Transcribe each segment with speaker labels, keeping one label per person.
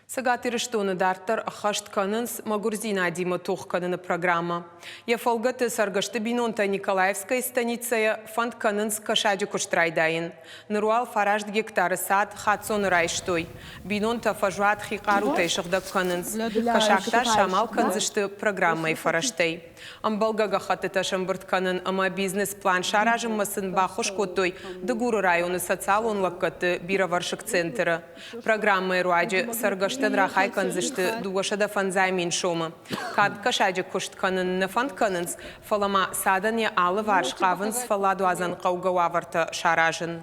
Speaker 1: Сагатирыштуны дартар хашт канынс Магурзина Дима тух каныны программа. Я фолгаты саргашты бинонта Николаевская станицая фонд канынс кашаджи куштрайдайын. Наруал фаражд гектары сад хатсон райштой. Бинонта фажуат хикару тайшыхда канынс. Кашакта шамал канзышты программой фараштей. Амбалгага хатыта шамбырт канын ама бизнес-план шаражым масын бахуш котой дыгуру районы социал онлаккаты бираваршык центра. Программы руаджи саргашты Рахай канзышты дуашада фанзаймин шома. Кад кашаджи кушт канын на фанд канынс фалама садане алы варшқавынс фаладу азан қаугауаварта шаражын.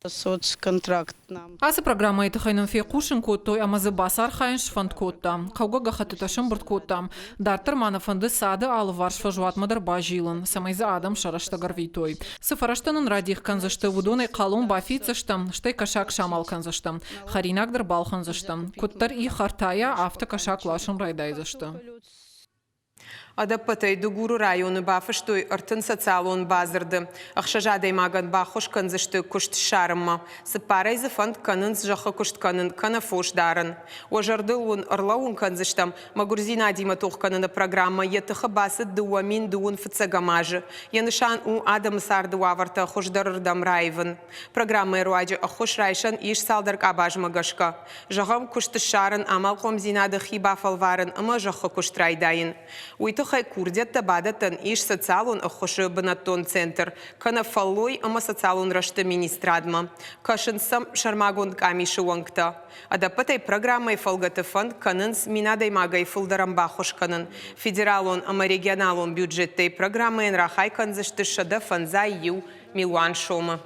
Speaker 2: Соцконтракт нам.
Speaker 3: Асы программа это хайнан фе кушин коттой амазы басар хайнш фонд котта. Кауга гахаты шамбурт котта. Дартар мана фонды сады алы варш фажуат мадар бажилан. Самайза адам шарашта гарвитой. Сыфараштанын радих канзашты вудоной қалун бафицаштам. Штай кашак шамал канзаштам. Харинагдар бал канзаштам. Коттар и хартая авто кашак лашын райдайзашты.
Speaker 1: Адаппатай дугуру районы бафыштой артын социалон базырды. Ахшажадай маган бахуш канзышты кушт шарымма. Сыпарайзы фонд канынс жахы кушт канын канафош дарын. Ожардылун ырлауын канзыштам Магурзина Дима тух каныны программа етыхы басы дуамин дуун фыцагамажы. Янышан у адам сарды уаварта хушдарырдам райвын. Программа руаджы ахуш райшан иш салдарк абажма гашка. Жахам кушт шарын амал комзинады хиба фалварын ама жахы кушт райдайын. Хай курдетта бадатан иш социалун ахуши банатон центр. Кана фаллой ама социалун рашта министрадма. Кашин сам шармагун камиши уангта. Адапатай программой фалгата фонд канынс минадай магай фулдарам бахуш канын. Федералон ама регионалон бюджеттай программой рахай канзышты шада фанзай ю милуан шома.